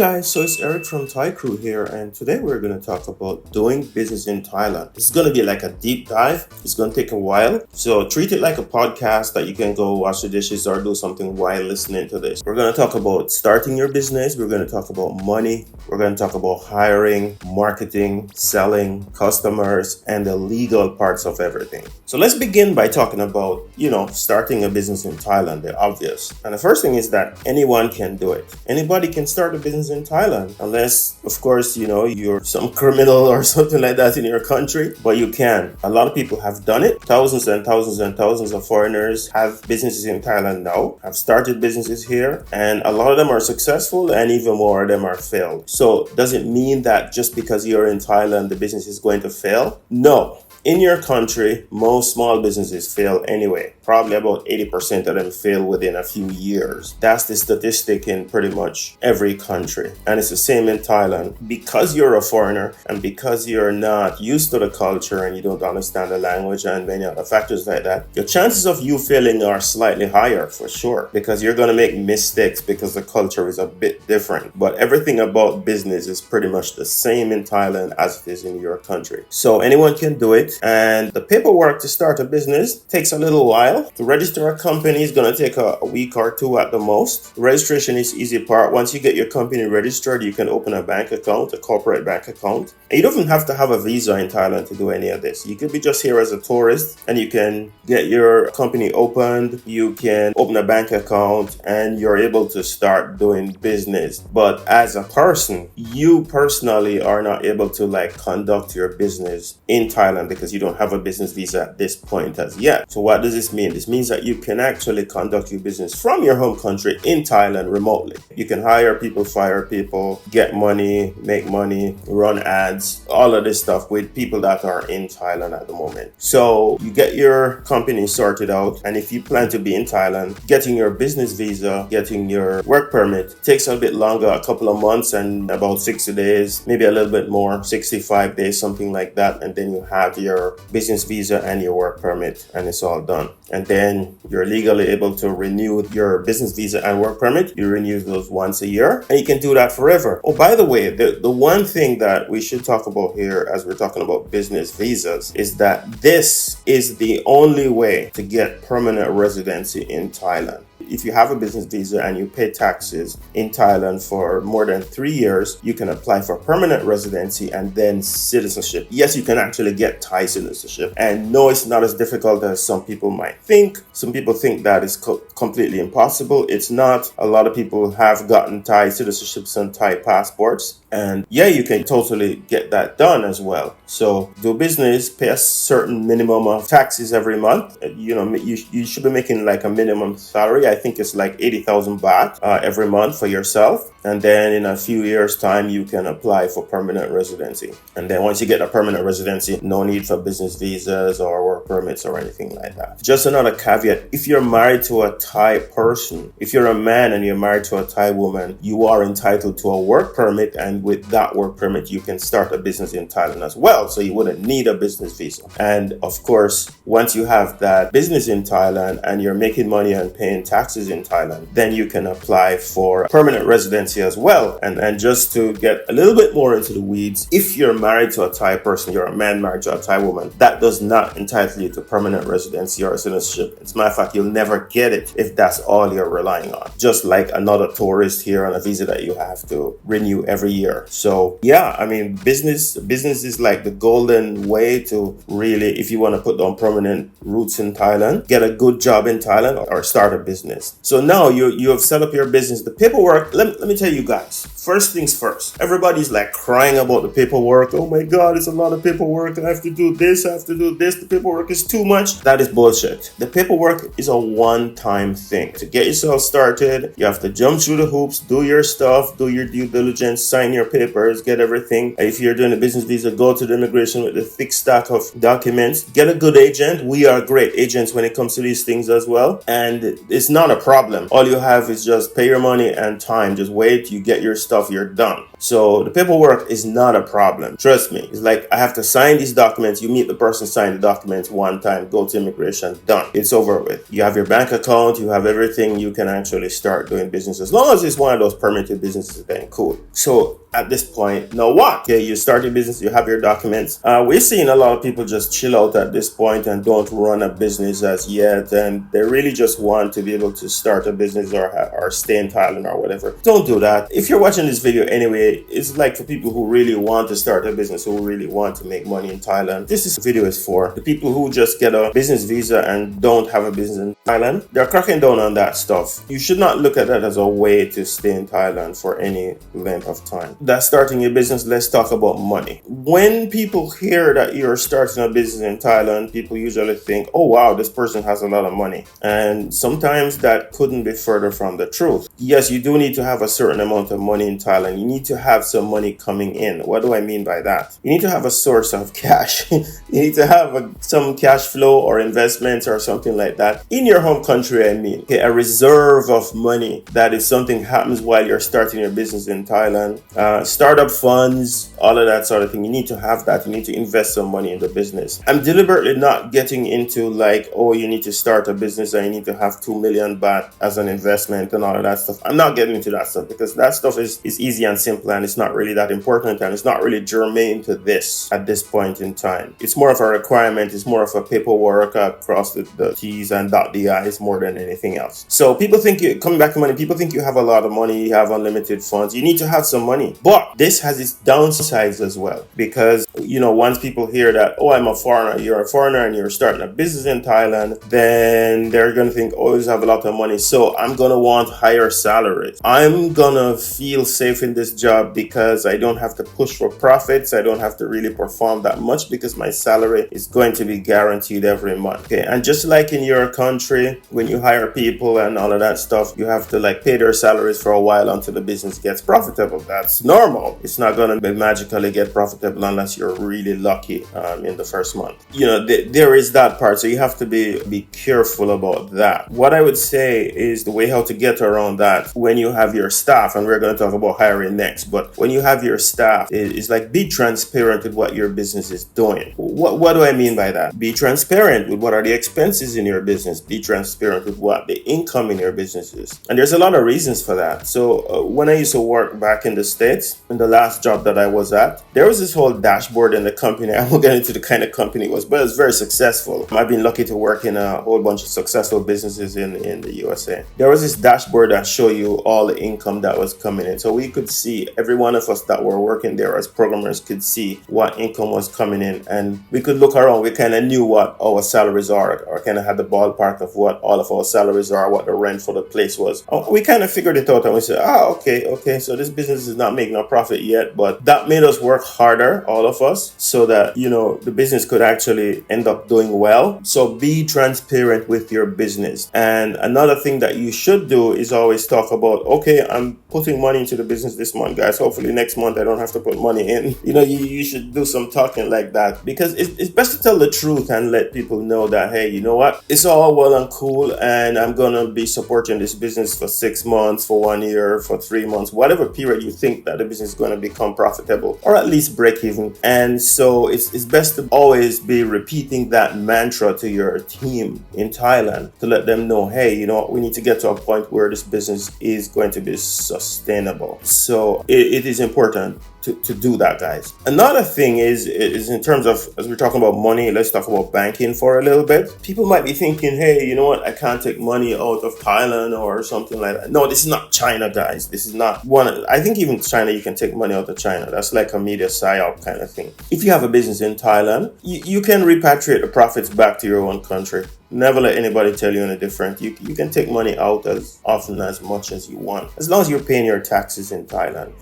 guys, so it's Eric from Thai Kru here, and today we're going to talk about doing business in Thailand. This is going to be like a deep dive. It's going to take a while, so treat it like a podcast that you can go wash the dishes or do something while listening to this. We're going to talk about starting your business. We're going to talk about money. We're going to talk about hiring, marketing, selling, customers, and the legal parts of everything. So let's begin by talking about, starting a business in Thailand, the obvious. And the first thing is that anyone can do it. Anybody can start a business in Thailand, unless, of course, you're some criminal or something like that in your country, but you can. A lot of people have done it. Thousands and thousands and thousands of foreigners have businesses in Thailand now, have started businesses here, and a lot of them are successful and even more of them are failed. So does it mean that just because you're in Thailand, the business is going to fail? No. In your country, most small businesses fail anyway. Probably about 80% of them fail within a few years. That's the statistic in pretty much every country. And it's the same in Thailand. Because you're a foreigner and because you're not used to the culture and you don't understand the language and many other factors like that, your chances of you failing are slightly higher for sure. Because you're going to make mistakes because the culture is a bit different. But everything about business is pretty much the same in Thailand as it is in your country. So anyone can do it. And the paperwork to start a business takes a little while. To register a company is going to take a week or two at the most. The registration is the easy part. Once you get your company registered, you can open a bank account, a corporate bank account. And you don't even have to have a visa in Thailand to do any of this. You could be just here as a tourist and you can get your company opened. You can open a bank account and you're able to start doing business. But as a person, you personally are not able to conduct your business in Thailand because you don't have a business visa at this point as yet. So what does this mean? This means that you can actually conduct your business from your home country in Thailand remotely. You can hire people, fire people, get money, make money, run ads, all of this stuff with people that are in Thailand at the moment. So you get your company sorted out, and if you plan to be in Thailand, getting your business visa, getting your work permit takes a bit longer, a couple of months and about 60 days, maybe a little bit more, 65 days, something like that. And then you have your business visa and your work permit, and it's all done. And then you're legally able to renew your business visa and work permit. You renew those once a year, and you can do that forever. Oh, by the way, the one thing that we should talk about here as we're talking about business visas is that this is the only way to get permanent residency in Thailand. If you have a business visa and you pay taxes in Thailand for more than 3 years, you can apply for permanent residency and then citizenship. Yes, you can actually get Thai citizenship. And no, it's not as difficult as some people might think. Some people think that is completely impossible. It's not. A lot of people have gotten Thai citizenships and Thai passports. And yeah, you can totally get that done as well. So do business, pay a certain minimum of taxes every month. You should be making a minimum salary. I think it's 80,000 baht every month for yourself. And then in a few years' time, you can apply for permanent residency. And then once you get a permanent residency, no need for business visas or work permits or anything like that. Just another caveat. If you're married to a Thai person, if you're a man and you're married to a Thai woman, you are entitled to a work permit. And with that work permit, you can start a business in Thailand as well. So you wouldn't need a business visa. And of course, once you have that business in Thailand and you're making money and paying taxes in Thailand, then you can apply for permanent residency as well. And just to get a little bit more into the weeds, if you're married to a Thai person, you're a man married to a Thai woman, that does not entitle you to permanent residency or citizenship. As a matter of fact, you'll never get it if that's all you're relying on. Just like another tourist here on a visa that you have to renew every year. So yeah, business is like the golden way to really, if you want to put down permanent roots in Thailand, get a good job in Thailand or start a business. So now you have set up your business. The paperwork, let me tell you guys, first things first. Everybody's crying about the paperwork. Oh my God, it's a lot of paperwork. I have to do this, I have to do this. The paperwork is too much. That is bullshit. The paperwork is a one-time thing. To get yourself started, you have to jump through the hoops, do your stuff, do your due diligence, sign your papers, get everything. If you're doing a business visa, go to the immigration with a thick stack of documents. Get a good agent. We are great agents when it comes to these things as well. And it's not a problem. All you have is just pay your money and time. Just wait. You get your stuff stuff, you're done. So the paperwork is not a problem. Trust me. It's like I have to sign these documents. You meet the person, sign the documents one time, go to immigration, done. It's over with. You have your bank account, you have everything. You can actually start doing business. As long as it's one of those permitted businesses, then cool. So at this point, now what? Okay, you start your business, you have your documents. We're seeing a lot of people just chill out at this point and don't run a business as yet, and they really just want to be able to start a business or stay in Thailand or whatever. Don't do that. If you're watching this video anyway, it's like for people who really want to start a business, who really want to make money in Thailand. This video is for the people who just get a business visa and don't have a business in Thailand. They're cracking down on that stuff. You should not look at that as a way to stay in Thailand for any length of time. That's starting a business. Let's talk about money. When people hear that you're starting a business in Thailand, people usually think, oh wow, this person has a lot of money. And sometimes that couldn't be further from the truth. Yes, you do need to have a certain amount of money in Thailand. You need to have some money coming in. What do I mean by that? You need to have a source of cash. You need to have some cash flow or investments or something like that in your home country. I mean, okay, a reserve of money that if something happens while you're starting your business in Thailand, startup funds, all of that sort of thing. You need to have that. You need to invest some money in the business. I'm deliberately not getting into like, oh, you need to start a business and you need to have 2 million baht as an investment and all of that stuff. I'm not getting into that stuff because that stuff is easy and simple and it's not really that important and it's not really germane to this at this point in time. It's more of a requirement. It's more of a paperwork, cross the T's and dot the I's more than anything else. So people think, coming back to money, people think you have a lot of money, you have unlimited funds. You need to have some money. But this has its downsides as well because, once people hear that, oh, I'm a foreigner, you're a foreigner and you're starting a business in Thailand, then they're going to think, oh, you have a lot of money. So I'm going to want higher salaries. I'm going to feel safe in this job because I don't have to push for profits. I don't have to really perform that much because my salary is going to be guaranteed every month. Okay. And just like in your country, when you hire people and all of that stuff, you have to pay their salaries for a while until the business gets profitable. That's normal. It's not going to magically get profitable unless you're really lucky in the first month. There is that part. So you have to be careful about that. What I would say is the way how to get around that when you have your staff, and we're going to talk about hiring next, but when you have your staff, is be transparent with what your business is doing. What do I mean by that? Be transparent with what are the expenses in your business. Be transparent with what the income in your business is. And there's a lot of reasons for that. So when I used to work back in the States, in the last job that I was at, there was this whole dashboard in the company. I won't get into the kind of company it was, but it was very successful. I've been lucky to work in a whole bunch of successful businesses in the USA. There was this dashboard that showed you all the income that was coming in. So we could see, every one of us that were working there as programmers could see what income was coming in. And we could look around. We kind of knew what our salaries are, or kind of had the ballpark of what all of our salaries are, what the rent for the place was. We kind of figured it out and we said, okay, so this business is not making a profit yet, but that made us work harder, all of us, so that, the business could actually end up doing well. So be transparent with your business. And another thing that you should do is always talk about, okay, I'm putting money into the business this month, guys. Hopefully next month I don't have to put money in. You should do some talking like that because it's best to tell the truth and let people know that, hey, you know what? It's all well and cool and I'm going to be supporting this business for 6 months, for 1 year, for 3 months, whatever period you think that the business is going to become profitable or at least break even. And so it's best to always be repeating that mantra to your team in Thailand to let them know, hey, we need to get to a point where this business is going to be sustainable. So it is important to do that, guys. Another thing is in terms of, as we're talking about money, let's talk about banking for a little bit. People might be thinking, hey, you know what? I can't take money out of Thailand or something like that. No, this is not China, guys. This is not one. I think even China, you can take money out of China. That's like a media psyop kind of thing. If you have a business in Thailand, you can repatriate the profits back to your own country. Never let anybody tell you any different. You can take money out as often, as much as you want. As long as you're paying your taxes in Thailand,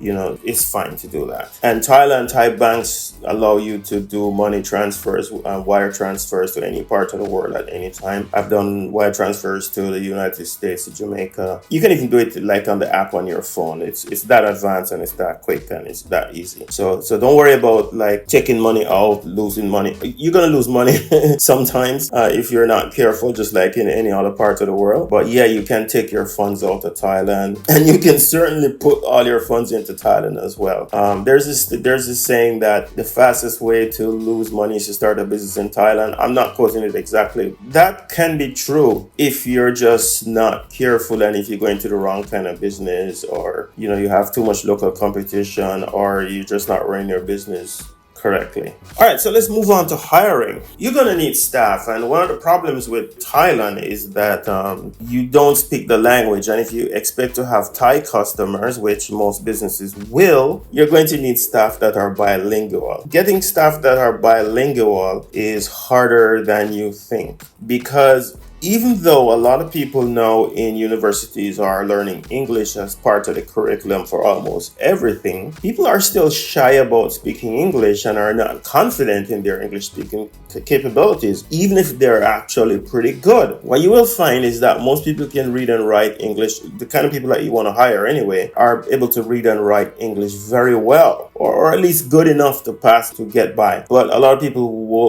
it's fine to do that. And Thai banks allow you to do money transfers, wire transfers to any part of the world at any time. I've done wire transfers to the United States, to Jamaica. You can even do it on the app on your phone. It's that advanced and it's that quick and it's that easy. So don't worry about taking money out, losing money. You're going to lose money sometimes if you're not careful, just like in any other part of the world. But yeah, you can take your funds out of Thailand, and you can certainly put all your funds into Thailand as well. There's this saying that the fastest way to lose money is to start a business in Thailand. I'm not quoting it exactly. That can be true if you're just not careful, and if you go into the wrong kind of business, or you have too much local competition, or you're just not running your business correctly. All right, so let's move on to hiring. You're gonna need staff, and one of the problems with Thailand is that you don't speak the language, and if you expect to have Thai customers, which most businesses will, you're going to need staff that are bilingual. Getting staff that are bilingual is harder than you think, because even though a lot of people now in universities are learning English as part of the curriculum for almost everything, people are still shy about speaking English and are not confident in their English speaking capabilities, even if they're actually pretty good. What you will find is that most people can read and write English. The kind of people that you want to hire anyway are able to read and write English very well, or at least good enough to pass, to get by. But a lot of people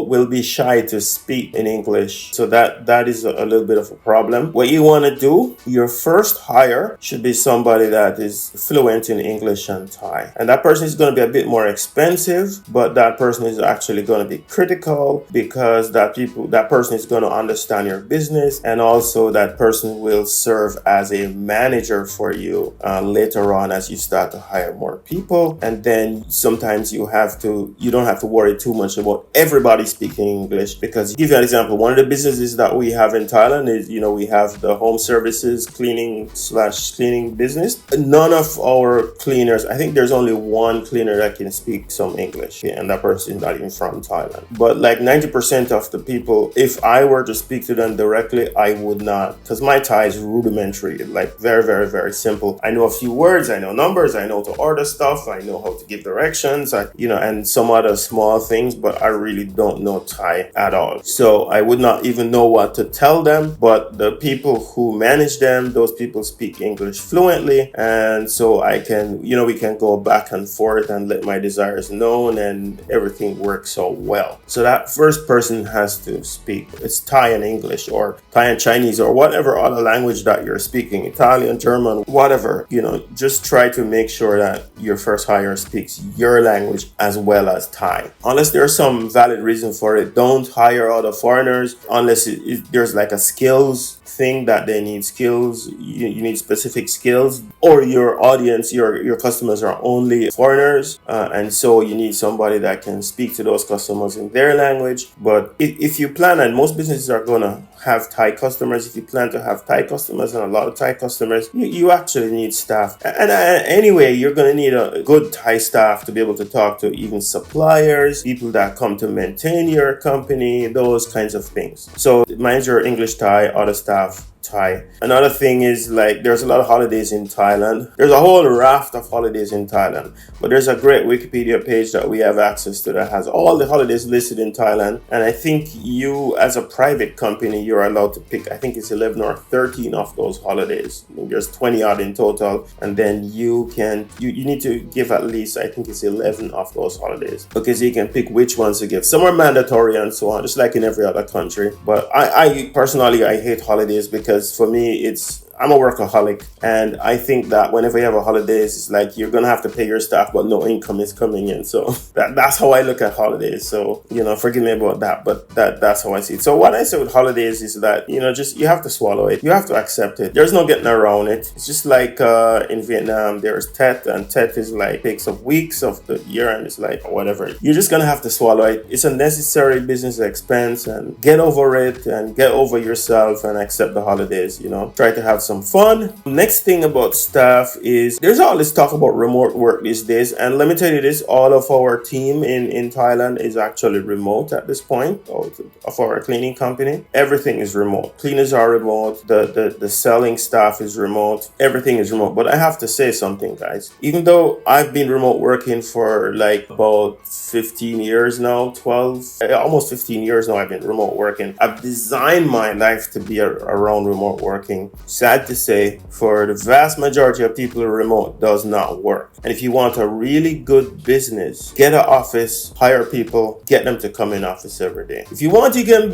will be shy to speak in English, so that is a little bit of a problem. What you want to do, your first hire should be somebody that is fluent in English and Thai. And that person is going to be a bit more expensive, but that person is actually going to be critical, because that person is going to understand your business, and also that person will serve as a manager for you later on as you start to hire more people. And then sometimes you don't have to worry too much about everybody speaking English, because, to give you an example, one of the businesses that we have in Thailand is, we have the home services cleaning business. None of our cleaners, I think there's only one cleaner that can speak some English, and that person is not even from Thailand. But like 90% of the people, if I were to speak to them directly, I would not, because my Thai is rudimentary, like very, very, very simple. I know a few words, I know numbers, I know to order stuff, I know how to give directions, and some other small things, but I really don't know Thai at all. So I would not even know what to tell them, but the people who manage them, those people speak English fluently, and so I can, we can go back and forth and let my desires known, and everything works so well. So that first person has to speak, it's Thai and English, or Thai and Chinese, or whatever other language that you're speaking, Italian, German, whatever, just try to make sure that your first hire speaks your language as well as Thai. Unless there's some valid reason for it, don't hire other foreigners unless there's like a skills thing that they need skills, you need specific skills, or your audience, your customers are only foreigners, and so you need somebody that can speak to those customers in their language. But if you plan, and most businesses are going to have Thai customers, if you plan to have Thai customers and a lot of Thai customers, you actually need staff. And anyway, you're going to need a good Thai staff to be able to talk to even suppliers, people that come to maintain your company, those kinds of things. So manage your English Thai, other staff Thai. Another thing is, like, there's a lot of holidays in Thailand. There's a whole raft of holidays in Thailand, but there's a great Wikipedia page that we have access to that has all the holidays listed in Thailand. And I think you, as a private company, you're allowed to pick, I think it's 11 or 13 of those holidays. I think there's 20 odd in total, and then you need to give at least, I think it's 11 of those holidays. Okay, so you can pick which ones to give. Some are mandatory and so on, just like in every other country. But I personally, I hate holidays, because for me, I'm a workaholic, and I think that whenever you have a holidays, it's like you're gonna have to pay your staff, but no income is coming in. So that's how I look at holidays. So forgive me about that, but that's how I see it. So what I say with holidays is that just you have to swallow it. You have to accept it. There's no getting around it. It's just like in Vietnam, there's Tet, and Tet is like takes up weeks of the year, and it's like whatever. You're just gonna have to swallow it. It's a necessary business expense, and get over it, and get over yourself, and accept the holidays. Try to have some fun. Next thing about staff is there's all this talk about remote work these days, and let me tell you this, all of our team in Thailand is actually remote at this point of our cleaning company. Everything is remote. Cleaners are remote, the selling staff is remote, everything is remote. But I have to say something, guys. Even though I've been remote working for like about 15 years now, almost 15 years now I've been remote working. I've designed my life to be around remote working. Sad sad to say, for the vast majority of people, remote does not work. And if you want a really good business, get an office, hire people, get them to come in office every day. If you want, you can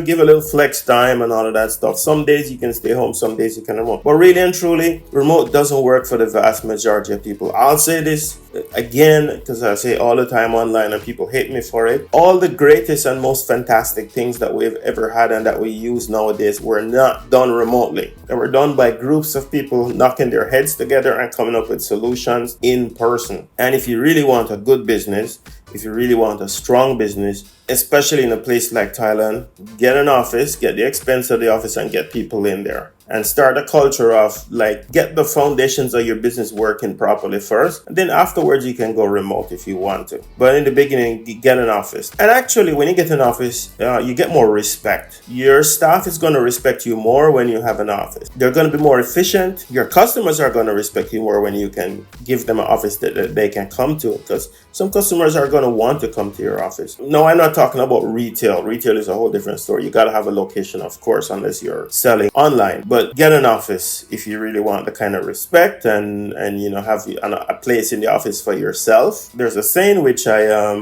give a little flex time and all of that stuff. Some days you can stay home, some days you can remote. But really and truly, remote doesn't work for the vast majority of people. I'll say this again, because I say all the time online and people hate me for it. All the greatest and most fantastic things that we've ever had and that we use nowadays were not done remotely. They were done by groups of people knocking their heads together and coming up with solutions in person. And if you really want a good business, if you really want a strong business, especially in a place like Thailand, get an office, get the expense of the office and get people in there. And start a culture of get the foundations of your business working properly first. And then afterwards you can go remote if you want to. But in the beginning, get an office. And actually, when you get an office, you get more respect. Your staff is going to respect you more when you have an office. They're going to be more efficient. Your customers are going to respect you more when you can give them an office that they can come to. Because some customers are going to want to come to your office. No, I'm not talking about retail. Retail is a whole different story. You got to have a location, of course, unless you're selling online. But get an office if you really want the kind of respect and have a place in the office for yourself. There's a saying which I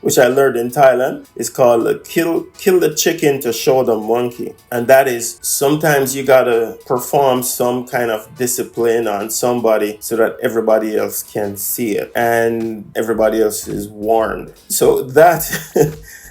which I learned in Thailand. It's called kill the chicken to show the monkey. And that is, sometimes you gotta perform some kind of discipline on somebody so that everybody else can see it and everybody else is warned. So that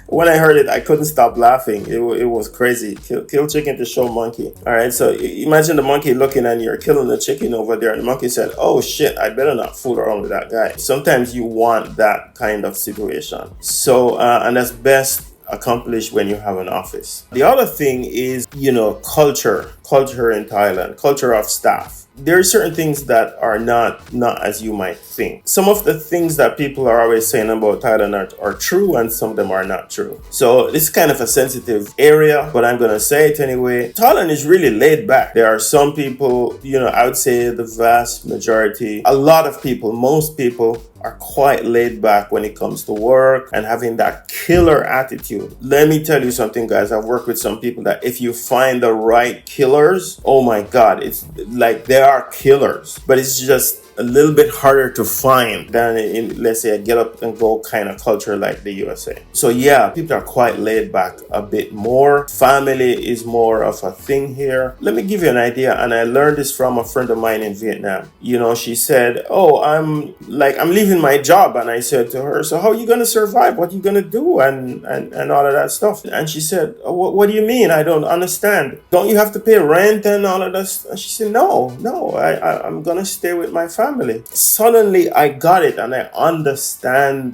when I heard it, I couldn't stop laughing. It was crazy. Kill chicken to show monkey. All right, so imagine the monkey looking and you're killing the chicken over there. And the monkey said, oh shit, I better not fool around with that guy. Sometimes you want that kind of situation. So, and that's best accomplished when you have an office. The other thing is, culture in Thailand, culture of staff. There are certain things that are not as you might think. Some of the things that people are always saying about Thailand are true, and some of them are not true. So this is kind of a sensitive area, but I'm going to say it anyway. Thailand is really laid back. There are some people, I would say the vast majority, a lot of people, most people are quite laid back when it comes to work and having that killer attitude. Let me tell you something, guys. I've worked with some people that if you find the right killers, oh my God, it's like they are killers, but it's just a little bit harder to find than in, let's say, a get up and go kind of culture like the USA. So yeah, people are quite laid back a bit more. Family is more of a thing here. Let me give you an idea, and I learned this from a friend of mine in Vietnam. She said, oh, I'm leaving my job. And I said to her, so how are you going to survive? What are you going to do? And all of that stuff. And she said, oh, what do you mean? I don't understand. Don't you have to pay rent and all of that? And she said, no, I'm going to stay with my family. Suddenly I got it, and I understand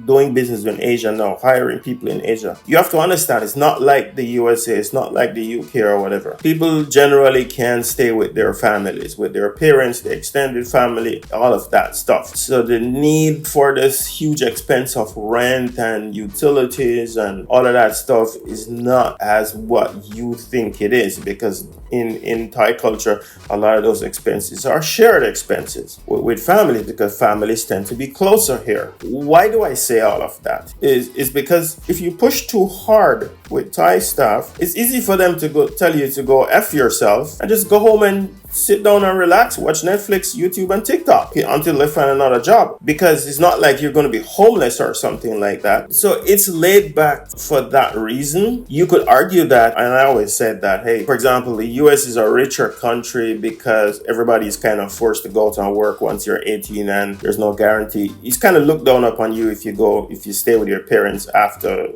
doing business in Asia now, hiring people in Asia. You have to understand, it's not like the USA, it's not like the UK or whatever. People generally can stay with their families, with their parents, the extended family, all of that stuff. So the need for this huge expense of rent and utilities and all of that stuff is not as what you think it is, because in Thai culture, a lot of those expenses are shared expenses with families, because families tend to be closer here. Why do I say all of that? Is because if you push too hard with Thai staff, it's easy for them to tell you to go F yourself and just go home and sit down and relax, watch Netflix, YouTube, and TikTok until they find another job, because it's not like you're going to be homeless or something like that. So it's laid back for that reason. You could argue that, and I always said that, hey, for example, the US is a richer country because everybody's kind of forced to go out and work once you're 18 and there's no guarantee. It's kind of looked down upon you if you stay with your parents after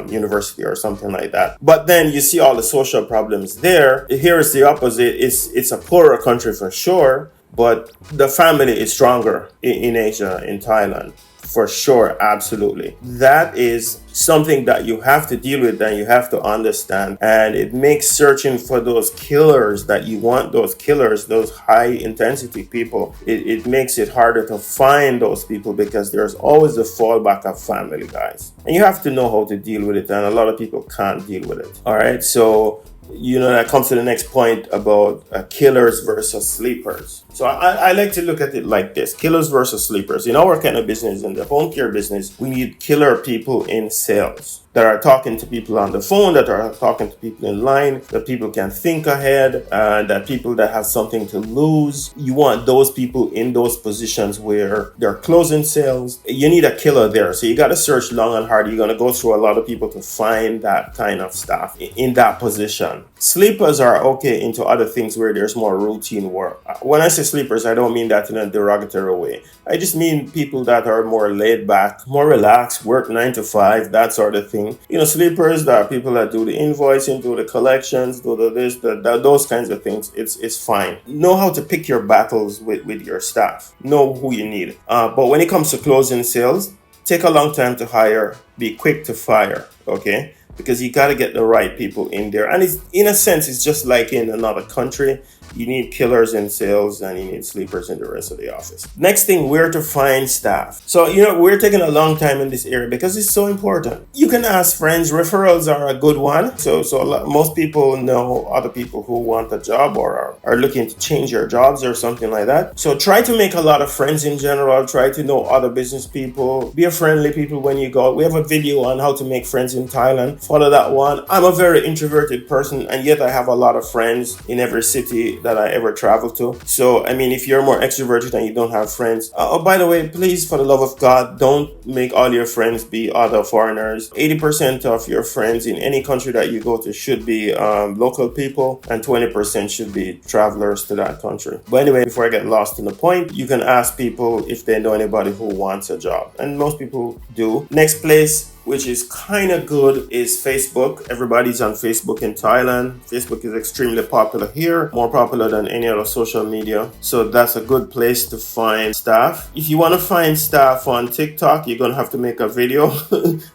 university or something like that. But then you see all the social problems there. Here is the opposite. It's a poorer country for sure, but the family is stronger in Asia, in Thailand. For sure, absolutely. That is something that you have to deal with and you have to understand. And it makes searching for those killers that you want, those killers, those high intensity people, it makes it harder to find those people, because there's always the fallback of family, guys. And you have to know how to deal with it. And a lot of people can't deal with it. All right. So that comes to the next point about killers versus sleepers. So I like to look at it like this: killers versus sleepers. In our kind of business, in the home care business, we need killer people in sales that are talking to people on the phone, that are talking to people in line, that people can think ahead, that people that have something to lose. You want those people in those positions where they're closing sales. You need a killer there. So you got to search long and hard. You're going to go through a lot of people to find that kind of staff in that position. Sleepers are okay into other things where there's more routine work. When I say sleepers, I don't mean that in a derogatory way. I just mean people that are more laid back, more relaxed, work 9 to 5, that sort of thing. Sleepers, that are people that do the invoicing, do the collections, do the this, those kinds of things. It's fine. Know how to pick your battles with your staff. Know who you need. But when it comes to closing sales, take a long time to hire. Be quick to fire. Okay? Because you got to get the right people in there. And it's, in a sense, it's just like in another country. You need killers in sales and you need sleepers in the rest of the office. Next thing, where to find staff. So, we're taking a long time in this area because it's so important. You can ask friends. Referrals are a good one. So most people know other people who want a job or are looking to change their jobs or something like that. So try to make a lot of friends in general. Try to know other business people. Be a friendly people when you go. We have a video on how to make friends in Thailand. Follow that one. I'm a very introverted person, and yet I have a lot of friends in every city that I ever travel to. So, if you're more extroverted and you don't have friends, by the way, please, for the love of God, don't make all your friends be other foreigners. 80% of your friends in any country that you go to should be local people, and 20% should be travelers to that country. But anyway, before I get lost in the point, you can ask people if they know anybody who wants a job, and most people do. Next place, which is kind of good, is Facebook. Everybody's on Facebook in Thailand. Facebook is extremely popular here, more popular than any other social media. So that's a good place to find staff. If you want to find staff on TikTok, you're going to have to make a video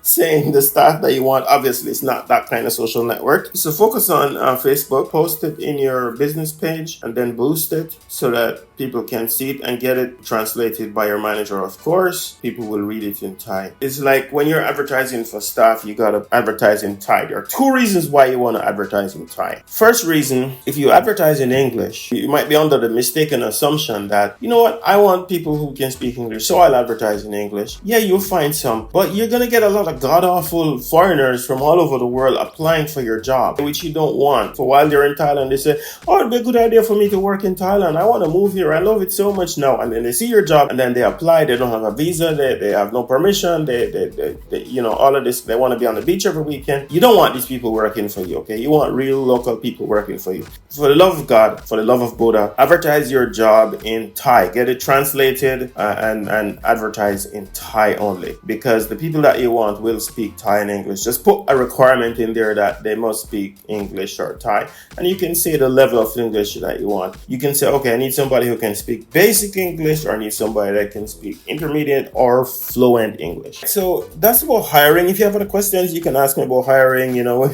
saying the staff that you want. Obviously, it's not that kind of social network. So focus on Facebook, post it in your business page, and then boost it so that people can see it and get it translated by your manager, of course. People will read it in Thai. It's like when you're advertising for staff, you gotta advertise in Thai. There are two reasons why you want to advertise in Thai. First reason, if you advertise in English, you might be under the mistaken assumption that, I want people who can speak English, so I'll advertise in English. Yeah, you'll find some, but you're gonna get a lot of god-awful foreigners from all over the world applying for your job, which you don't want. So while they're in Thailand, they say, it'd be a good idea for me to work in Thailand. I want to move here. I love it so much now. And then they see your job and then they apply. They don't have a visa. They have no permission. They all of this. They want to be on the beach every weekend. You don't want these people working for you, okay? You want real local people working for you. For the love of God, for the love of Buddha, advertise your job in Thai. Get it translated and advertise in Thai only, because the people that you want will speak Thai and English. Just put a requirement in there that they must speak English or Thai, and you can say the level of English that you want. You can say, okay, I need somebody who can speak basic English, or I need somebody that can speak intermediate or fluent English. So that's about hiring. If you have other questions, you can ask me about hiring.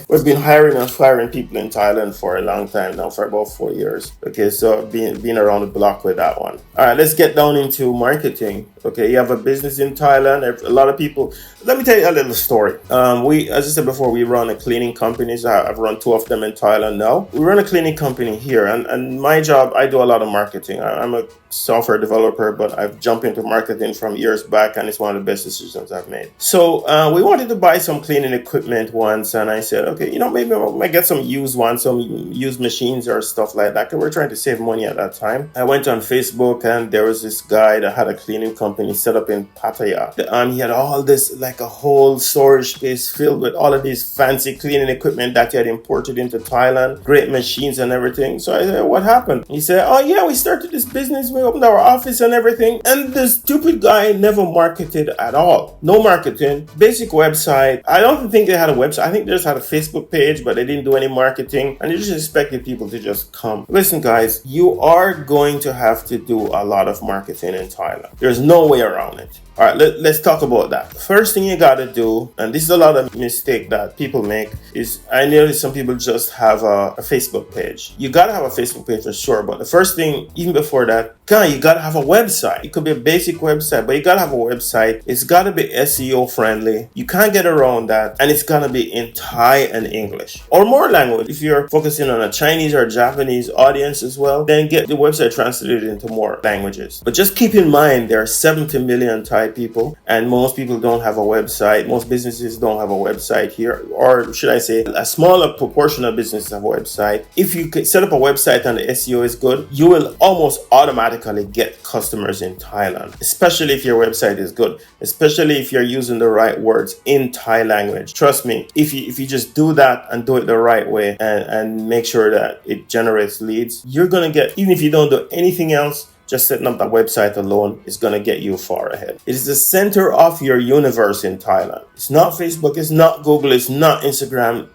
We've been hiring and firing people in Thailand for a long time now, for about 4 years. Okay, so being around the block with that one. All right, let's get down into marketing. Okay, you have a business in Thailand. A lot of people. Let me tell you a little story. As I said before, we run a cleaning company. I've run 2 of them in Thailand now. We run a cleaning company here, and my job, I do a lot of marketing. I'm a software developer, but I've jumped into marketing from years back, and it's one of the best decisions I've made. So we wanted to buy some cleaning equipment once, and I said, okay, maybe I might get some used ones, some used machines or stuff like that, because we're trying to save money at that time. I went on Facebook, and there was this guy that had a cleaning company set up in Pattaya. He had all this, like a whole storage space filled with all of these fancy cleaning equipment that he had imported into Thailand, great machines and everything. So I said, what happened? He said, we started this business. We opened our office and everything. And the stupid guy never marketed at all. No marketing. Basic website. I don't think they had a website. I think they just had a Facebook page, but they didn't do any marketing. And they just expected people to just come. Listen, guys, you are going to have to do a lot of marketing in Thailand. There's no way around it. All right, let's talk about that. First thing you gotta do, and this is a lot of mistake that people make, is I notice some people just have a Facebook page. You gotta have a Facebook page for sure, but the first thing, even before that, you gotta have a website. It could be a basic website, but you gotta have a website. It's gotta be SEO friendly. You can't get around that, and it's gonna be in Thai and English or more language. If you're focusing on a Chinese or Japanese audience as well, then get the website translated into more languages. But just keep in mind there are 70 million Thai people, and most people don't have a website. Most businesses don't have a website here, or should I say a smaller proportion of businesses have a website. If you could set up a website and the SEO is good, you will almost automatically get customers in Thailand, especially if your website is good, especially if you're using the right words in Thai language. Trust me, if you just do that and do it the right way and make sure that it generates leads, you're gonna get, even if you don't do anything else, just setting up that website alone is going to get you far ahead. It is the center of your universe in Thailand. It's not Facebook, it's not Google, it's not Instagram.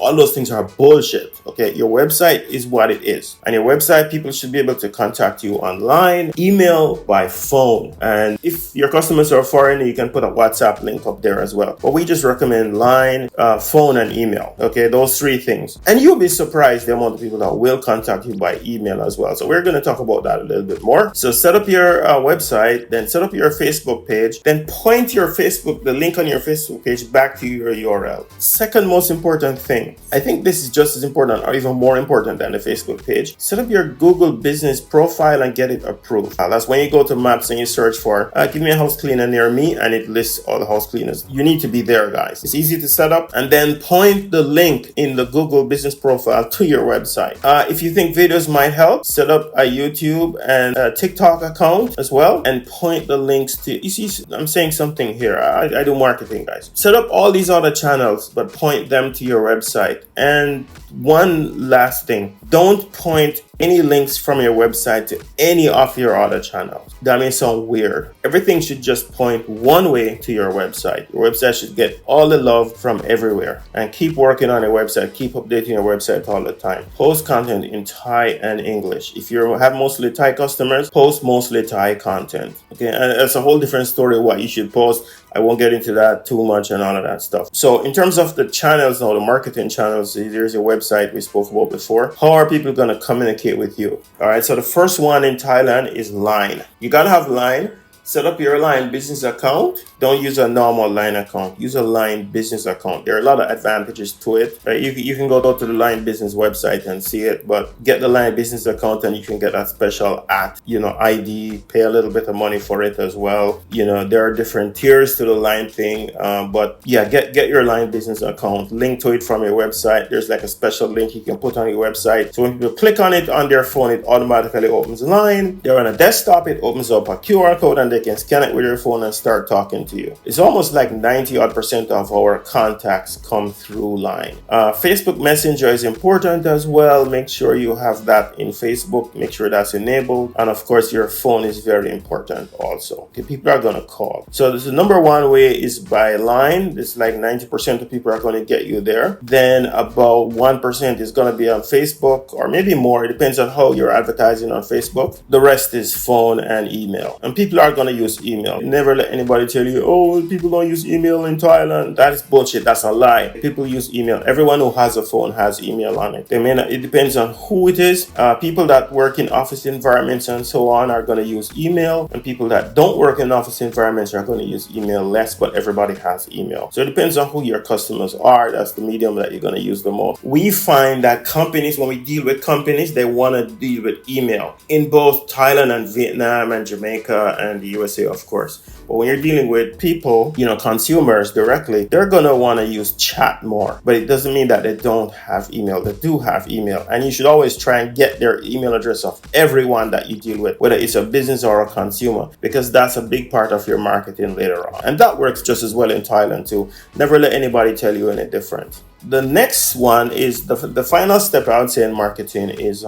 All those things are bullshit. Okay, your website is what it is. And your website, people should be able to contact you online, email, by phone. And if your customers are foreign, you can put a WhatsApp link up there as well. But we just recommend line, phone, and email. Okay, those three things. And you'll be surprised the amount of people that will contact you by email as well. So we're going to talk about that a little bit more. So set up your website, then set up your Facebook page, then point the link on your Facebook page back to your URL. Second most important thing, I think this is just as important or even more important than the Facebook page. Set up your Google business profile and get it approved. That's when you go to Maps and you search for, give me a house cleaner near me, and it lists all the house cleaners. You need to be there, guys. It's easy to set up, and then point the link in the Google business profile to your website. If you think videos might help, set up a YouTube and a TikTok account as well, and point the links to, you see, I'm saying something here. I do marketing, guys. Set up all these other channels, but point them to your website. And one last thing, don't point any links from your website to any of your other channels. That may sound weird. Everything should just point one way to your website. Your website should get all the love from everywhere. And keep working on your website. Keep updating your website all the time. Post content in Thai and English. If you have mostly Thai customers, post mostly Thai content. Okay, and it's a whole different story what you should post. I won't get into that too much and all of that stuff. So in terms of the channels now, the marketing channels, there's a website we spoke about before. How are people going to communicate with you? All right, so the first one in Thailand is Line. You got to have Line. Set up your Line business account. Don't use a normal Line account. Use a Line business account. There are a lot of advantages to it. Right? You can go to the Line business website and see it, but get the Line business account and you can get a special ID, pay a little bit of money for it as well. There are different tiers to the Line thing, but yeah, get your Line business account. Link to it from your website. There's like a special link you can put on your website. So when people click on it on their phone, it automatically opens Line. They're on a desktop, it opens up a QR code and they can scan it with your phone and start talking to you. It's almost like 90% of our contacts come through Line. Facebook Messenger is important as well. Make sure you have that in Facebook. Make sure that's enabled. And of course, your phone is very important also. Okay, people are going to call. So the number one way is by Line. It's like 90% of people are going to get you there. Then about 1% is going to be on Facebook, or maybe more. It depends on how you're advertising on Facebook. The rest is phone and email. And people are going to use email. Never let anybody tell you, oh, people don't use email in Thailand. That is bullshit. That's a lie. People use email. Everyone who has a phone has email on it. It depends on who it is. People that work in office environments and so on are going to use email, and people that don't work in office environments are going to use email less, but everybody has email. So it depends on who your customers are. That's the medium that you're going to use the most. We find that companies, when we deal with companies, they want to deal with email in both Thailand and Vietnam and Jamaica and the USA, of course. But when you're dealing with people, consumers directly, they're going to want to use chat more. But it doesn't mean that they don't have email. They do have email. And you should always try and get their email address of everyone that you deal with, whether it's a business or a consumer, because that's a big part of your marketing later on. And that works just as well in Thailand too. Never let anybody tell you any different. The next one is the final step I would say in marketing is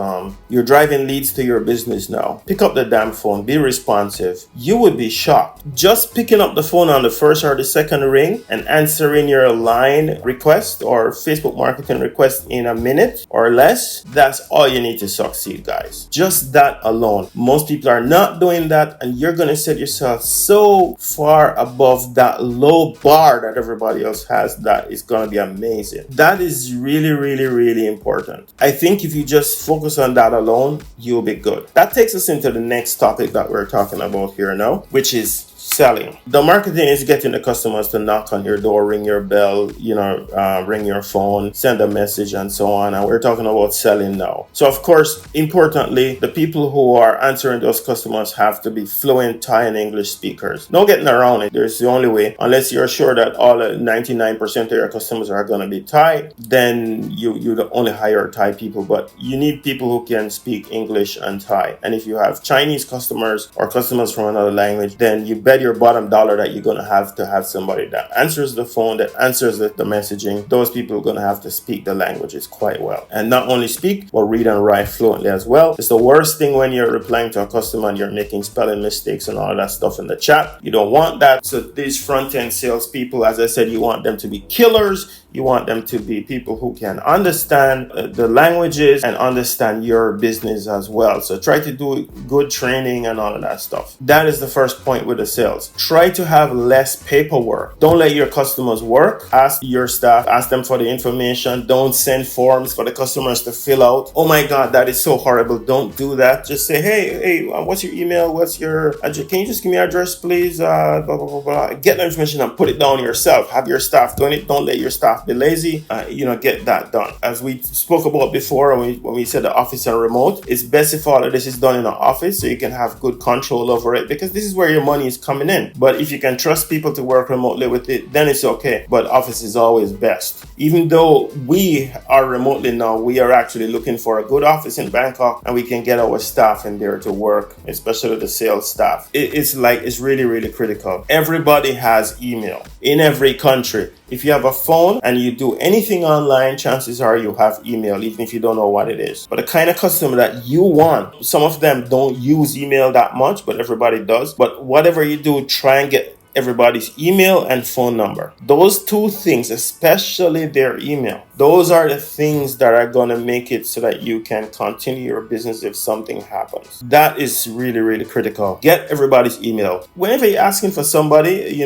you're driving leads to your business now. Pick up the damn phone. Be responsive. You would be shocked. just picking up the phone on the first or the second ring and answering your line request or Facebook marketing request in a minute or less, that's all you need to succeed, guys. Just that alone. Most people are not doing that, and you're going to set yourself so far above that low bar that everybody else has that is going to be amazing. That is really, really, really important. I think if you just focus on that alone, you'll be good. That takes us into the next topic that we're talking about here now, which is selling. The marketing is getting the customers to knock on your door, ring your bell, ring your phone, send a message, and so on. And we're talking about selling now. So of course, importantly, the people who are answering those customers have to be fluent Thai and English speakers. No getting around it. There's the only way, unless you're sure that all 99% of your customers are going to be Thai, then you only hire Thai people. But you need people who can speak English and Thai. And if you have Chinese customers or customers from another language, then you bet your bottom dollar that you're going to have somebody that answers the phone, that answers the messaging. Those people are going to have to speak the languages quite well, and not only speak, but read and write fluently as well. It's the worst thing when you're replying to a customer and you're making spelling mistakes and all that stuff in the chat. You don't want that. So these front-end salespeople, as I said, you want them to be killers. You want them to be people who can understand the languages and understand your business as well. So try to do good training and all of that stuff. That is the first point with the sales. Try to have less paperwork. Don't let your customers work. Ask your staff, ask them for the information. Don't send forms for the customers to fill out. Oh my God, that is so horrible. Don't do that. Just say, hey, what's your email? What's your address? Can you just give me your address, please? Blah, blah, blah, blah. Get the information and put it down yourself. Have your staff doing it. Don't let your staff be lazy. Get that done. As we spoke about before when we said the office and remote, it's best if all of this is done in an office so you can have good control over it, because this is where your money is coming in. But if you can trust people to work remotely with it, then it's okay. But office is always best. Even though we are remotely now, we are actually looking for a good office in Bangkok, and we can get our staff in there to work, especially the sales staff. It's really, really critical. Everybody has email in every country. If you have a phone and you do anything online, chances are you have email, even if you don't know what it is. But the kind of customer that you want, some of them don't use email that much, but everybody does. But whatever you do, try and get everybody's email and phone number. Those two things, especially their email, those are the things that are going to make it so that you can continue your business if something happens. That is really, really critical. Get everybody's email. Whenever you're asking for somebody,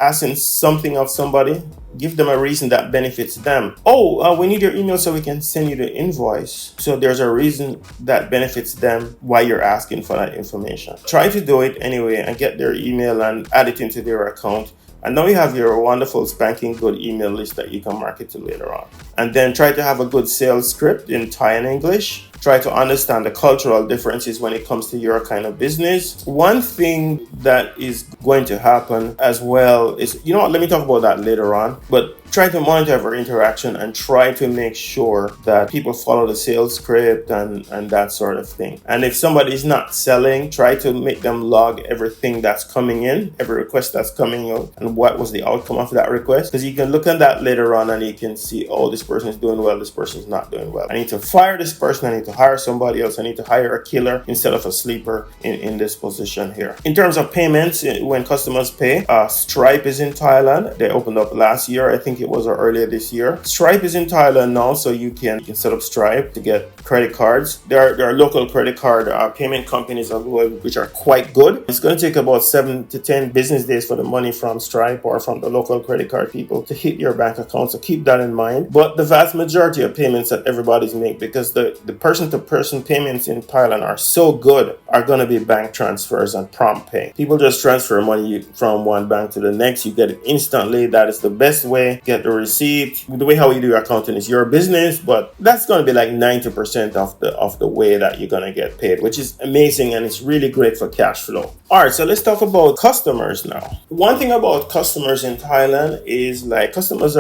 asking something of somebody, give them a reason that benefits them. We need your email so we can send you the invoice. So there's a reason that benefits them why you're asking for that information. Try to do it anyway and get their email and add it into their account. And now you have your wonderful spanking good email list that you can market to later on. And then try to have a good sales script in Thai and English. Try to understand the cultural differences when it comes to your kind of business. One thing that is going to happen as well is, let me talk about that later on. But try to monitor every interaction and try to make sure that people follow the sales script and that sort of thing. And if somebody is not selling, try to make them log everything that's coming in, every request that's coming out, and what was the outcome of that request. Because you can look at that later on and you can see, this person is doing well, this person is not doing well. I need to fire this person, I need to hire somebody else, I need to hire a killer instead of a sleeper in this position here. In terms of payments, when customers pay, Stripe is in Thailand. They opened up last year, I think it was, or earlier this year. Stripe is in Thailand now, so you can set up Stripe to get credit cards. There are local credit card payment companies as well, which are quite good. It's going to take about 7 to 10 business days for the money from Stripe or from the local credit card people to hit your bank account, so keep that in mind. But the vast majority of payments that everybody's make, because the person-to-person payments in Thailand are so good, are going to be bank transfers and prompt pay. People just transfer money from one bank to the next. You get it instantly. That is the best way. Get the receipt. The way how you do your accounting is your business, but that's going to be like 90% of the way that you're going to get paid, which is amazing, and it's really great for cash flow. All right, so let's talk about customers now. One thing about customers in Thailand is customers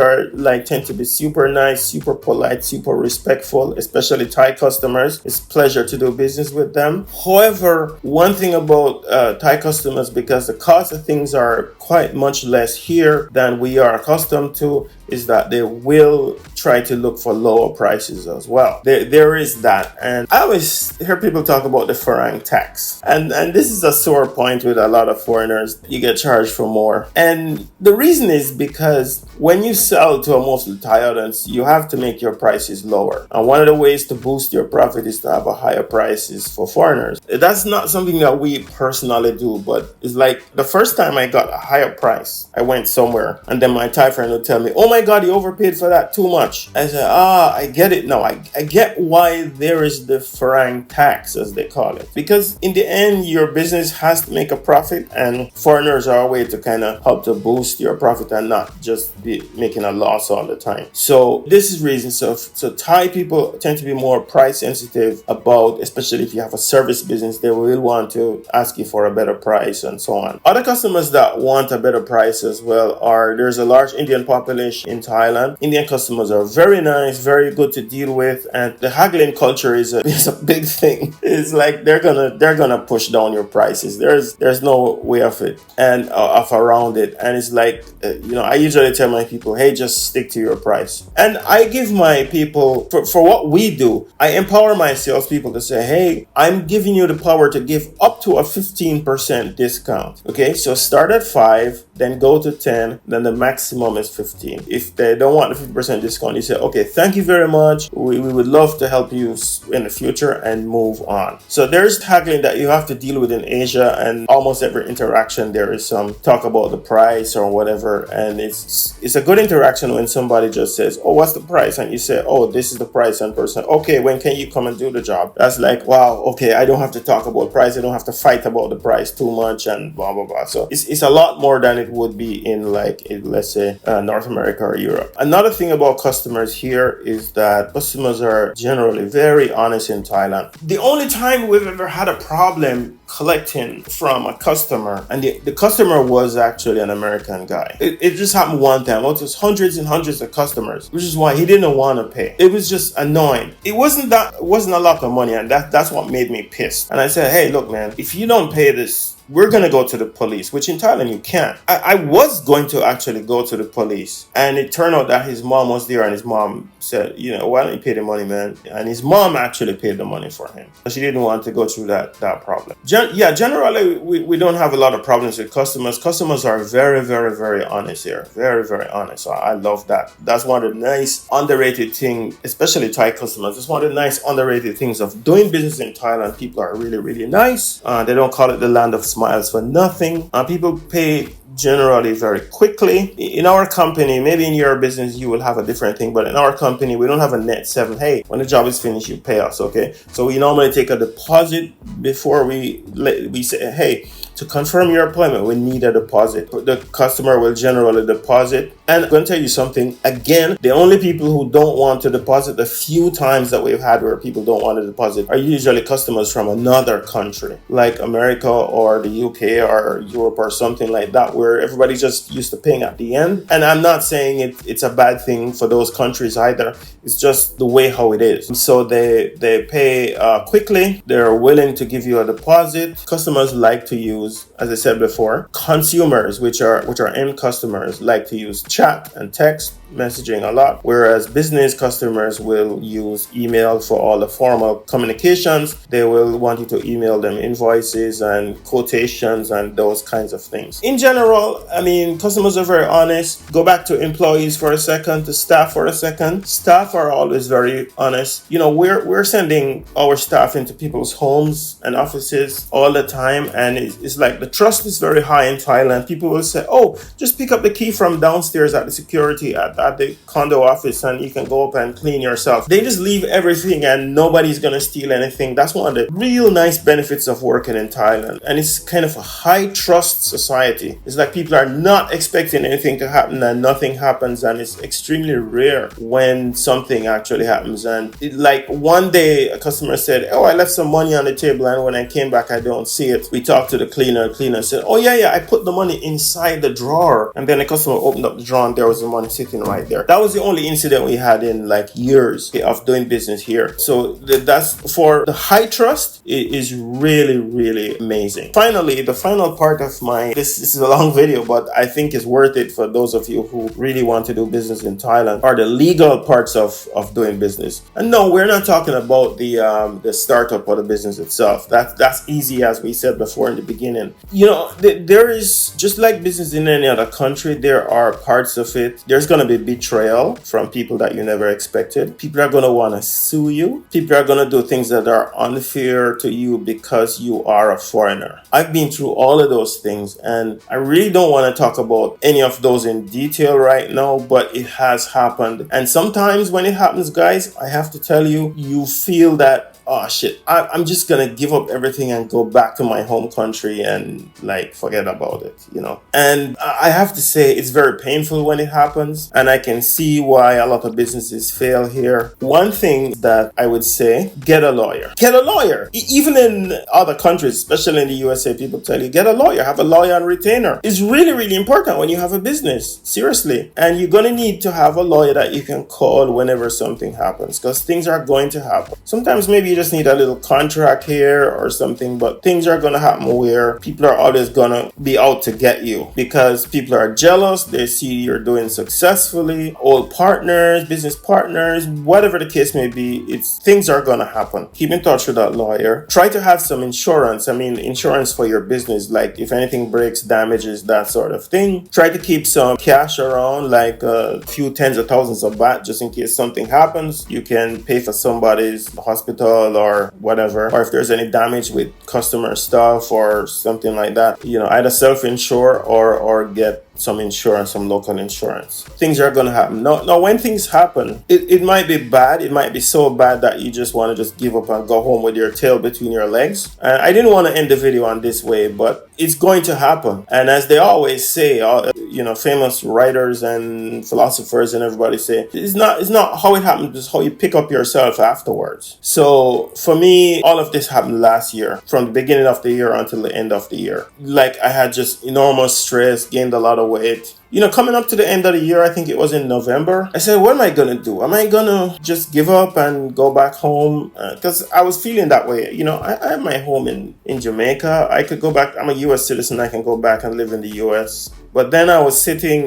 tend to be super nice, super polite, super respectful, especially Thai customers. It's a pleasure to do business with them. However, one thing about Thai customers, because the cost of things are quite much less here than we are accustomed to, is that they will try to look for lower prices as well. There is that. And I always hear people talk about the foreign tax. And this is a sore point with a lot of foreigners. You get charged for more. And the reason is because when you sell to a mostly Thai audience, you have to make your prices lower. And one of the ways to boost your profit is to have a higher prices for foreigners. That's not something that we personally do, but it's like the first time I got a higher price, I went somewhere and then my Thai friend would tell me, oh my God, you overpaid for that too much. I said, I get it now. I get why there is the foreign tax, as they call it. Because in the end, your business has to make a profit, and foreigners are a way to kind of help to boost your profit and not just be making a loss all the time. So this is reason. So Thai people tend to be more price sensitive about, especially if you have a service business, they will want to ask you for a better price and so on. Other customers that want a better price as well are, there's a large Indian population in Thailand. Indian customers are very nice, very good to deal with, and the haggling culture is a big thing. It's like they're gonna push down your prices. There's no way of it and of around it. And it's like I usually tell my people, hey, just stick to your price. And I give my people for what we do, I empower my salespeople to say, hey, I'm giving you the power to give up to a 15% discount. Okay, so start at 5, then go to 10, then the maximum is 15. If they don't want the 50% discount, you say, okay, thank you very much. We would love to help you in the future and move on. So there's haggling that you have to deal with in Asia, and almost every interaction there is some talk about the price or whatever. And it's a good interaction when somebody just says, oh, what's the price? And you say, oh, this is the price, and person, okay, when can you come and do the job? That's like, wow, okay, I don't have to talk about price. I don't have to fight about the price too much and blah, blah, blah. So it's a lot more than it would be in let's say North America or Europe. Another thing about customers here is that customers are generally very honest in Thailand. The only time we've ever had a problem collecting from a customer, and the customer was actually an American guy. It just happened one time. It was hundreds and hundreds of customers, which is why he didn't want to pay. It was just annoying. It wasn't a lot of money, and that's what made me pissed. And I said, hey, look, man, if you don't pay this, we're going to go to the police, which in Thailand you can't. I was going to actually go to the police, and it turned out that his mom was there, and his mom said, why don't you pay the money, man? And his mom actually paid the money for him. She didn't want to go through that problem. Generally, we don't have a lot of problems with customers. Customers are very, very, very honest here. Very, very honest. So I love that. That's one of the nice, underrated things, especially Thai customers. It's one of the nice, underrated things of doing business in Thailand. People are really, really nice. They don't call it the land of smiles for nothing. People pay generally very quickly. In our company, maybe in your business you will have a different thing, but in our company we don't have a net 7. Hey, when the job is finished, you pay us, okay? So we normally take a deposit before we say, hey, to confirm your appointment, we need a deposit. The customer will generally deposit. And I'm going to tell you something. Again, the only people who don't want to deposit, the few times that we've had where people don't want to deposit, are usually customers from another country, like America or the UK or Europe or something like that, where everybody just used to paying at the end. And I'm not saying it's a bad thing for those countries either. It's just the way how it is. So they pay quickly. They're willing to give you a deposit. Customers like to use, as I said before, consumers, which are end customers, like to use chat and text messaging a lot, whereas business customers will use email for all the formal communications. They will want you to email them invoices and quotations and those kinds of things. In general, I mean, customers are very honest. Go back to employees for a second, to staff for a second. Staff are always very honest. We're sending our staff into people's homes and offices all the time, and it's like the trust is very high in Thailand. People will say, oh, just pick up the key from downstairs at the security at the condo office and you can go up and clean yourself. They just leave everything and nobody's gonna steal anything. That's one of the real nice benefits of working in Thailand. And it's kind of a high trust society. It's like people are not expecting anything to happen and nothing happens, and it's extremely rare when something actually happens. And like one day a customer said, oh, I left some money on the table and when I came back I don't see it. We talked to the cleaner said, oh yeah, I put the money inside the drawer. And then the customer opened up the drawer and there was the money sitting right there. That was the only incident we had in like years of doing business here. So that's for the high trust. It is really, really amazing. Finally, the final part of this is a long video, but I think it's worth it for those of you who really want to do business in Thailand, are the legal parts of doing business. And no, we're not talking about the startup or the business itself. That's easy, as we said before in the beginning. You know, there is, just like business in any other country, there are parts of it. There's going to be betrayal from people that you never expected. People are going to want to sue you. People are going to do things that are unfair to you because you are a foreigner. I've been through all of those things, and I really don't want to talk about any of those in detail right now, but it has happened. And sometimes when it happens, guys, I have to tell you, you feel that, oh shit, I'm just gonna give up everything and go back to my home country and like forget about it, you know. And I have to say, it's very painful when it happens, and I can see why a lot of businesses fail here. One thing that I would say, get a lawyer. Get a lawyer. Even in other countries, especially in the USA, people tell you, get a lawyer, have a lawyer on retainer. It's really, really important when you have a business, seriously. And you're gonna need to have a lawyer that you can call whenever something happens, because things are going to happen. Sometimes maybe you just need a little contract here or something, but things are going to happen where people are always going to be out to get you because people are jealous. They see you're doing successfully. Old partners, business partners, whatever the case may be, things are going to happen. Keep in touch with that lawyer. Try to have some insurance. I mean, insurance for your business, like if anything breaks, damages, that sort of thing. Try to keep some cash around, like a few tens of thousands of baht, just in case something happens. You can pay for somebody's hospital or whatever, or if there's any damage with customer stuff or something like that, you know, either self-insure or get some insurance, some local insurance. Things are going to happen. Now, when things happen, it might be bad. It might be so bad that you just want to just give up and go home with your tail between your legs. And I didn't want to end the video on this way, but it's going to happen. And as they always say, you know, famous writers and philosophers and everybody say, it's not how it happens, it's how you pick up yourself afterwards. So for me, all of this happened last year, from the beginning of the year until the end of the year. Like I had just enormous stress, gained a lot of weight. You know, coming up to the end of the year, I think it was in November, I said, what am I going to do? Am I going to just give up and go back home? Because I was feeling that way. You know, I have my home in Jamaica. I could go back. I'm a U.S. citizen. I can go back and live in the U.S. But then I was sitting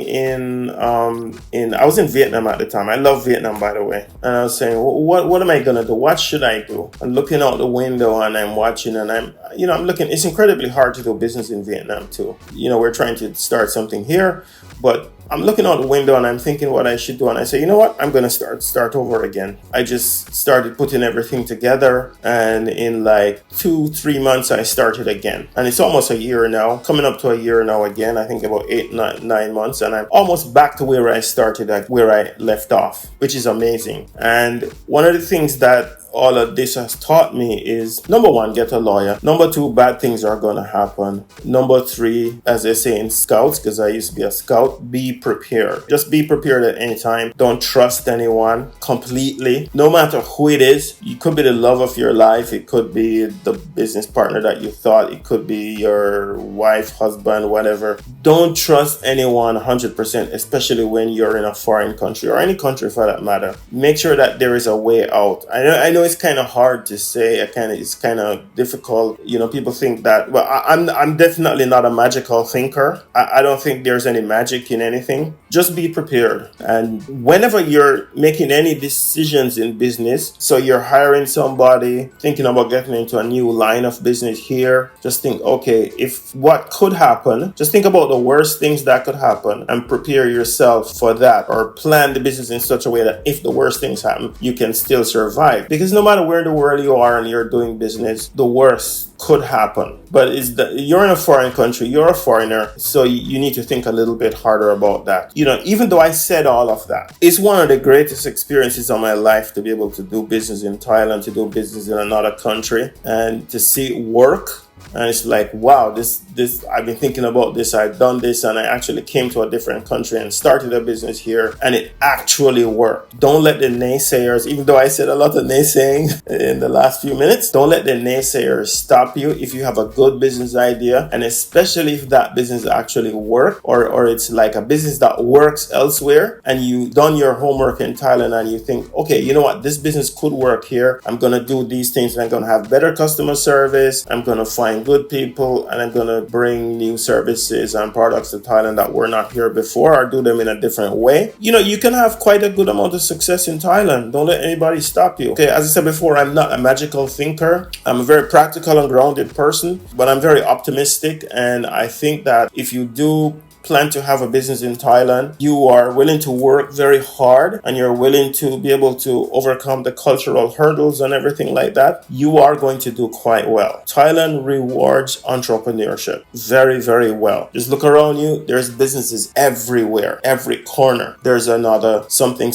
I was in Vietnam at the time. I love Vietnam, by the way. And I was saying, what am I going to do? What should I do? I'm looking out the window and I'm watching and I'm looking. It's incredibly hard to do business in Vietnam too. You know, we're trying to start something here, but I'm looking out the window and I'm thinking what I should do. And I say, you know what? I'm going to start over again. I just started putting everything together. And in like 2-3 months, I started again. And it's almost a year now, coming up to a year now again. I think about 8-9 months. And I'm almost back to where I started, like where I left off, which is amazing. And one of the things that all of this has taught me is, number one, get a lawyer. Number two, bad things are going to happen. Number three, as they say in scouts, because I used to be a scout, be prepared. Just be prepared at any time. Don't trust anyone completely, no matter who it is. It could be the love of your life. It could be the business partner that you thought. It could be your wife, husband, whatever. Don't trust anyone 100%, especially when you're in a foreign country or any country for that matter. Make sure that there is a way out. I know it's kind of hard to say. It's kind of difficult. You know, people think that, well, I'm definitely not a magical thinker. I don't think there's any magic in anything. Just be prepared. And whenever you're making any decisions in business, so you're hiring somebody, thinking about getting into a new line of business here, just think, okay, if what could happen, just think about the worst things that could happen and prepare yourself for that, or plan the business in such a way that if the worst things happen, you can still survive. Because no matter where in the world you are and you're doing business, the worst could happen. But you're in a foreign country, you're a foreigner, so you need to think a little bit harder about that. You know, even though I said all of that, it's one of the greatest experiences of my life to be able to do business in Thailand, to do business in another country, and to see it work. And it's like, wow, this I've been thinking about this, I've done this, and I actually came to a different country and started a business here, and it actually worked. Don't let the naysayers, even though I said a lot of naysaying in the last few minutes, don't let the naysayers stop you if you have a good business idea, and especially if that business actually works, or it's like a business that works elsewhere, and you've done your homework in Thailand and you think, okay, you know what, this business could work here. I'm going to do these things, and I'm going to have better customer service. I'm going to find good people, and I'm going to bring new services and products to Thailand that were not here before, or do them in a different way. You can have quite a good amount of success in Thailand. Don't let anybody stop you. Okay, as I said before, I'm not a magical thinker. I'm a very practical and grounded person, but I'm very optimistic, and I think that if you do plan to have a business in Thailand, you are willing to work very hard, and you're willing to be able to overcome the cultural hurdles and everything like that, you are going to do quite well. Thailand rewards entrepreneurship very, very well. Just look around you. There's businesses everywhere, every corner. There's another something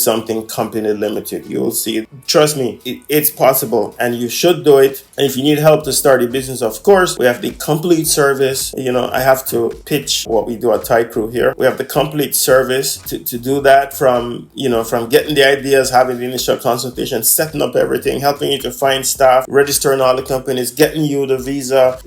company limited. You'll see it. Trust me, it's possible, and you should do it. And if you need help to start a business, of course, we have the complete service. I have to pitch what we do at Thai Kru here. We have the complete service to do that, from getting the ideas, having the initial consultation, setting up everything, helping you to find staff, registering all the companies, getting you the visa,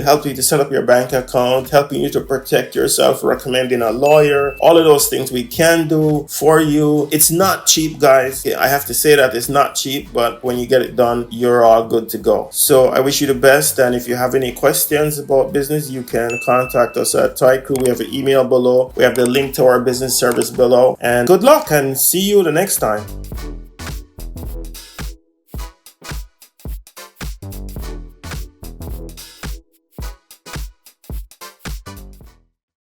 helping you to set up your bank account, helping you to protect yourself, recommending a lawyer, all of those things we can do for you. It's not cheap, guys. I have to say that it's not cheap, but when you get it done, you're all good to go. So I wish you the best, and if you have any questions about business, you can contact us at Thai Kru. We have an email below. We have the link to our business service below. And good luck, and see you the next time.